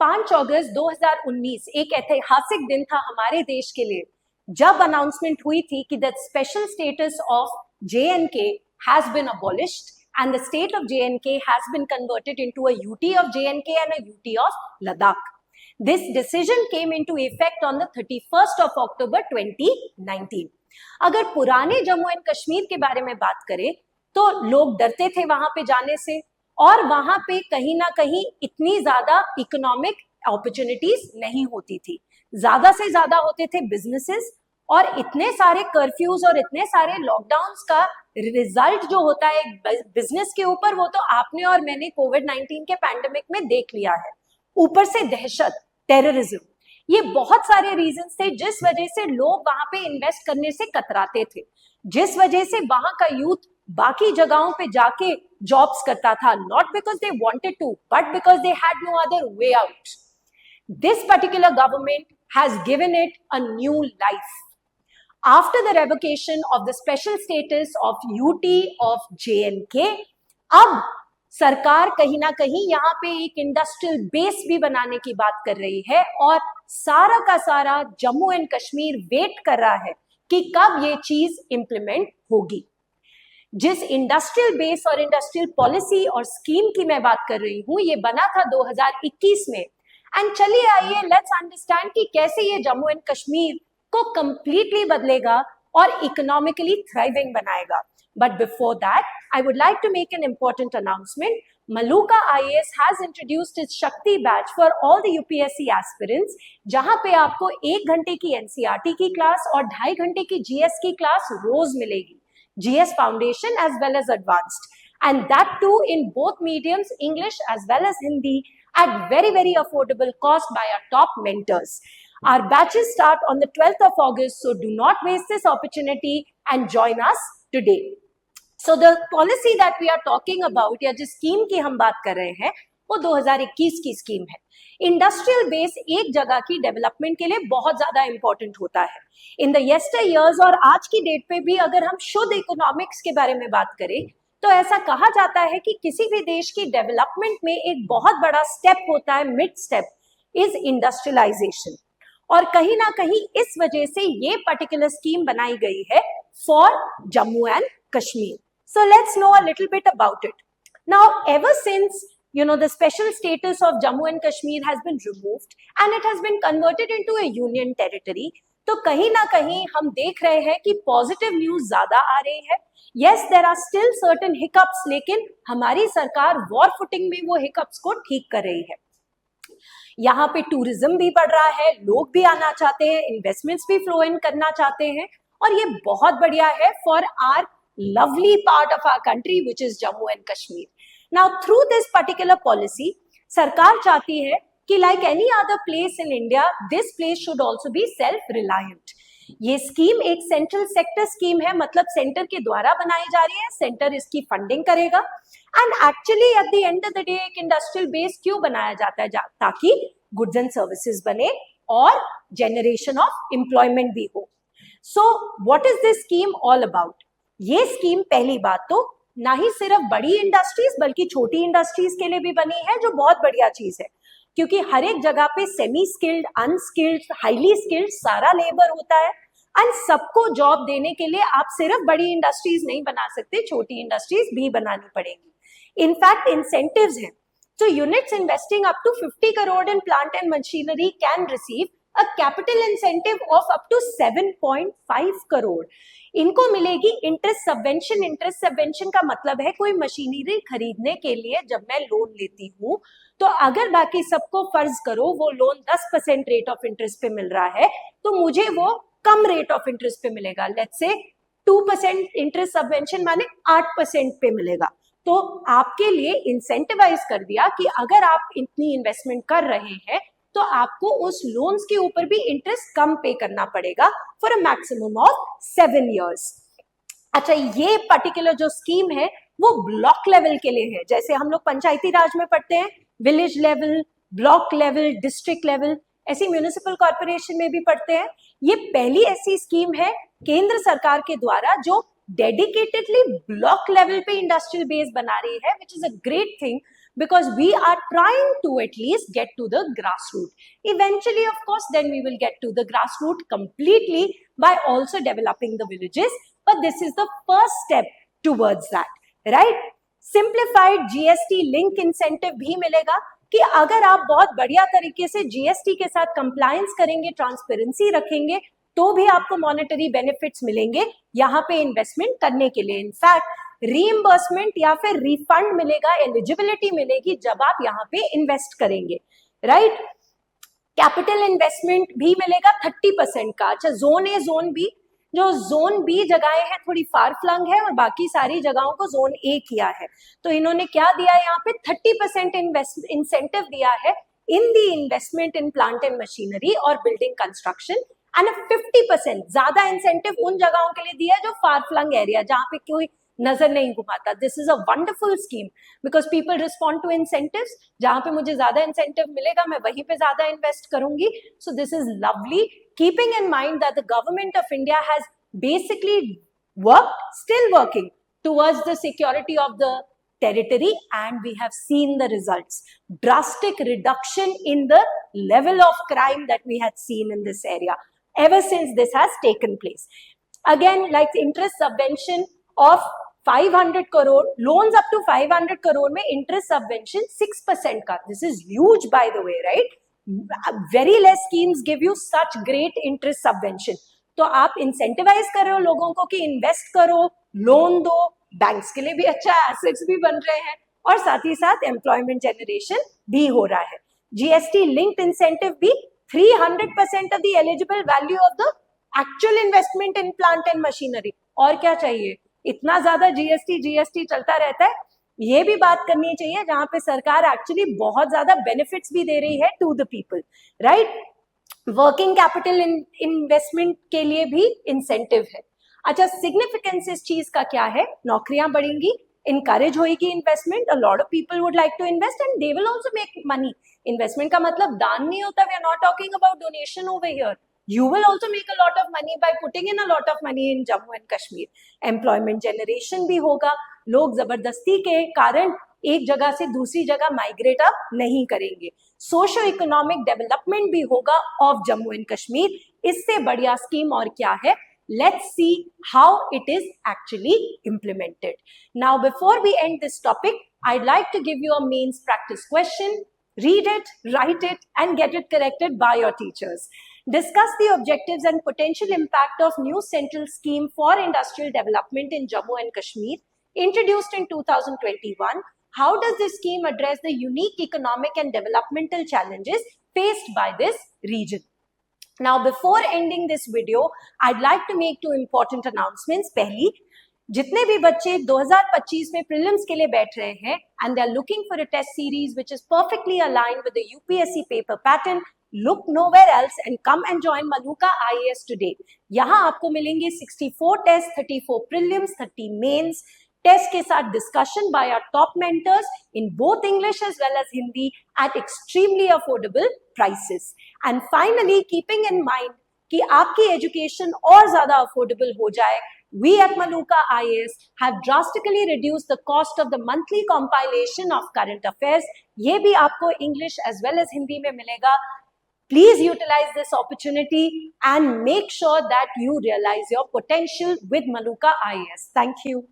5 अगस्त 2019 एक ऐतिहासिक दिन था हमारे देश के लिए, जब अनाउंसमेंट हुई थी कि the special status of JNK has been abolished and the state of JNK has been converted into a UT of JNK and a UT of Ladakh. This decision came into effect on the 31st of October 2019. अगर पुराने Jammu and Kashmir के बारे में बात करें तो लोग डरते थे वहां पे जाने से, और वहां पे कहीं ना कहीं इतनी ज्यादा इकोनॉमिक अपॉर्चुनिटीज नहीं होती थी, ज्यादा से ज्यादा होते थे बिजनेसेस, और इतने सारे कर्फ्यूज और इतने सारे लॉकडाउन्स का रिजल्ट जो होता है बिजनेस के ऊपर, वो तो आपने और मैंने कोविड-19 के पैंडेमिक में देख लिया है। ऊपर से दहशत, टेररिज्म, ये बहुत सारे रीजंस थे जिस वजह से लोग वहां पे इन्वेस्ट करने से कतराते थे, जिस वजह से वहां का यूथ बाकी जगहों पे जाके जॉब्स करता था, not because they wanted to but because they had no other way out. This particular government has given it a new life after the revocation of the special status of UT of JNK. अब सरकार कहीं ना कहीं यहाँ पे एक industrial base भी बनाने की बात कर रही है, और सारा का सारा जम्मू एंड कश्मीर वेट कर रहा है कि कब ये चीज इंप्लीमेंट होगी। जिस इंडस्ट्रियल बेस और इंडस्ट्रियल पॉलिसी और स्कीम की मैं बात कर रही हूँ, ये बना था 2021 में। एंड चलिए आइए लेट्स अंडरस्टैंड कि कैसे ये जम्मू एंड कश्मीर को कंप्लीटली बदलेगा और इकोनॉमिकली थ्राइविंग बनाएगा। But before that I would like to make an important announcement. Maluka IAS has introduced its Shakti batch for all the UPSC aspirants, जहां पे आपको 1 घंटे की NCERT की क्लास और 2.5 घंटे की GS की क्लास रोज मिलेगी, GS Foundation as well as Advanced, and that too in both mediums, English as well as Hindi, at very affordable cost by our top mentors. Our batches start on the 12th of August, so do not waste this opportunity and join us today. So the policy that we are talking about, या जिस scheme की हम बात कर रहे हैं, वो 2021 की स्कीम है। इंडस्ट्रियल बेस एक जगह की डेवलपमेंट के लिए बहुत ज्यादा इंपॉर्टेंट होता है। इन द यस्टर ईयर्स और आज की डेट पे भी अगर हम शुद्ध इकोनॉमिक्स के बारे में बात करें तो ऐसा कहा जाता है कि किसी भी देश की डेवलपमेंट में एक बहुत बड़ा स्टेप होता है, मिड स्टेप इज इंडस्ट्रियलाइजेशन, और कहीं ना कहीं इस वजह से ये पर्टिकुलर स्कीम बनाई गई है for Jammu and Kashmir. So let's know a little bit about it. Now, ever since the special status of Jammu and Kashmir has been removed and it has been converted into a union territory, तो कहीं ना कहीं हम देख रहे हैं कि positive news ज्यादा आ रही है। Yes, there are still certain hiccups, लेकिन हमारी सरकार वॉर फुटिंग में वो हिकअप्स को ठीक कर रही है। यहाँ पे टूरिज्म भी बढ़ रहा है, लोग भी आना चाहते हैं, इन्वेस्टमेंट्स भी फ्लो इन करना चाहते हैं, और ये बहुत बढ़िया है for our lovely part of our country which is Jammu and Kashmir. Now through this particular policy, सरकार चाहती है कि like any other place in India, this place should also be self-reliant. ये स्कीम एक सेंट्रल सेक्टर स्कीम है, मतलब centre के द्वारा बनाई जा रही है, सेंटर इसकी फंडिंग करेगा, and actually at the end of the day एक इंडस्ट्रियल बेस क्यों बनाया जाता है, ताकि गुड्स एंड सर्विसेज बने और जनरेशन ऑफ एम्प्लॉयमेंट भी हो। So what is this scheme all about? ये स्कीम पहली बात तो ना ही सिर्फ बड़ी इंडस्ट्रीज बल्कि छोटी इंडस्ट्रीज के लिए भी बनी है, जो बहुत बढ़िया चीज है, क्योंकि हर एक जगह पे semi skilled, unskilled, highly skilled सारा लेबर होता है, एंड सबको जॉब देने के लिए आप सिर्फ बड़ी इंडस्ट्रीज नहीं बना सकते, छोटी इंडस्ट्रीज भी बनानी पड़ेगी। इनफैक्ट इंसेंटिव्स हैं, तो units investing up to 50 crore in plant and machinery can receive a capital incentive of up to 7.5 crore. इनको मिलेगी इंटरेस्ट सबवेंशन। इंटरेस्ट सबवेंशन का मतलब है कोई मशीनरी खरीदने के लिए जब मैं लोन लेती हूँ, तो अगर बाकी सबको फर्ज करो वो लोन 10% रेट ऑफ इंटरेस्ट पे मिल रहा है, तो मुझे वो कम रेट ऑफ इंटरेस्ट पे मिलेगा। लेट्स से 2% इंटरेस्ट सबवेंशन माने 8% पे मिलेगा। तो आपके लिए इंसेंटिवाइज कर दिया कि अगर आप इतनी इन्वेस्टमेंट कर रहे हैं तो आपको उस लोन्स के ऊपर भी इंटरेस्ट कम पे करना पड़ेगा for a maximum of 7 years। अच्छा, ये पर्टिकुलर जो स्कीम है वो ब्लॉक लेवल के लिए है, जैसे हम लोग पंचायती राज में पढ़ते हैं, village level, block level, district level, ऐसी म्यूनिसिपल कॉर्पोरेशन में भी पढ़ते हैं। ये पहली ऐसी स्कीम है केंद्र सरकार के द्वारा जो डेडिकेटेडली ब्लॉक लेवल पे इंडस्ट्रियल बेस बना रही है, which is a great thing, because we are trying to at least get to the grassroots. Eventually, of course, then we will get to the grassroots completely by also developing the villages, but this is the first step towards that, right? Simplified GST link incentive भी मिलेगा कि अगर आप बहुत बढ़िया तरीके से GST के साथ कंप्लायंस करेंगे, ट्रांसपेरेंसी रखेंगे, तो भी आपको मॉनेटरी बेनिफिट्स मिलेंगे यहाँ पे इन्वेस्टमेंट करने के लिए. इनफैक्ट रीइंबर्समेंट या फिर रिफंड मिलेगा, एलिजिबिलिटी मिलेगी जब आप यहाँ पे इन्वेस्ट करेंगे, राइट? कैपिटल इन्वेस्टमेंट भी मिलेगा 30% का. अच्छा, जोन ए जोन बी, जो जोन बी जगहें हैं थोड़ी फार फ्लंग है और बाकी सारी जगहों को जोन ए किया है. तो इन्होंने क्या दिया है यहाँ पे, 30% इंसेंटिव दिया है in the investment in plant and machinery और बिल्डिंग कंस्ट्रक्शन, एंड 50% ज्यादा इंसेंटिव उन जगहों के लिए दिया है जो फार फ्लंग एरिया, जहां पे कोई नजर नहीं घुमाता. This is a wonderful scheme because people respond to incentives. जहां पे मुझे ज्यादा इंसेंटिव मिलेगा मैं वहीं पे ज्यादा इन्वेस्ट करूंगी. So this is lovely, keeping in mind that the government of India has basically still working towards the security of the territory, and we have seen the results. Drastic reduction in the level of crime that we had seen in this area ever since this has taken place. Again, like interest subvention of 500 crore, loans up to 500 crore में interest subvention 6% का. This is huge, by the way, right? Very less schemes give you such great interest subvention. तो आप incentivise कर रहे हो लोगों को कि इन्वेस्ट करो, लोन दो, बैंक्स के लिए भी अच्छा, एसेट्स भी बन रहे हैं और साथ ही साथ एम्प्लॉयमेंट जनरेशन भी हो रहा है. जीएसटी लिंक्ड इंसेंटिव भी 300% of the eligible value of the actual investment in plant and machinery. और क्या चाहिए? इतना ज्यादा जीएसटी चलता रहता है. ये भी बात करनी चाहिए जहां पे सरकार एक्चुअली बहुत ज्यादा बेनिफिट्स भी दे रही है to the people, right? Working capital investment के लिए भी इंसेंटिव है. अच्छा, सिग्निफिकेंस इस चीज का क्या है? नौकरियां बढ़ेंगी, इनकरेज होगी investment, a lot of people would like to invest and they will also make money. Investment का मतलब दान नहीं होता. We are not talking about donation over here. You will also make a lot of money by putting in a lot of money in Jammu and Kashmir. Employment generation भी होगा. लोग जबरदस्ती के कारण एक जगह से दूसरी जगह माइग्रेट अप नहीं करेंगे. सोशो इकोनॉमिक डेवलपमेंट भी होगा ऑफ जम्मू एंड कश्मीर. इससे बढ़िया स्कीम और क्या है? Let's see how it is actually implemented. Now, before we end this topic, I'd like to give you a mains practice question. Read it, write it, and get it corrected by your teachers. Discuss the objectives and potential impact of new central scheme for industrial development in Jammu and Kashmir, introduced in 2021. How does this scheme address the unique economic and developmental challenges faced by this region? Now, before ending this video, I'd like to make two important announcements. पहली, जितने भी बच्चे 2025 में prelims के लिए बैठ रहे हैं and they are looking for a test series which is perfectly aligned with the UPSC paper pattern, look nowhere else and come and join Maluka IAS today. यहाँ आपको मिलेंगे 64 टेस्ट, 34 प्रीलिम्स, 30 मेंस, टेस्ट के साथ discussion by our top mentors in both English as well as Hindi at extremely affordable prices. And finally, keeping in mind कि आपकी education और ज्यादा affordable हो जाए, we at Maluka IAS have drastically reduced the cost of the monthly compilation of current affairs. ये भी आपको English as well as Hindi में मिलेगा. Please utilize this opportunity and make sure that you realize your potential with Maluka IAS. Thank you.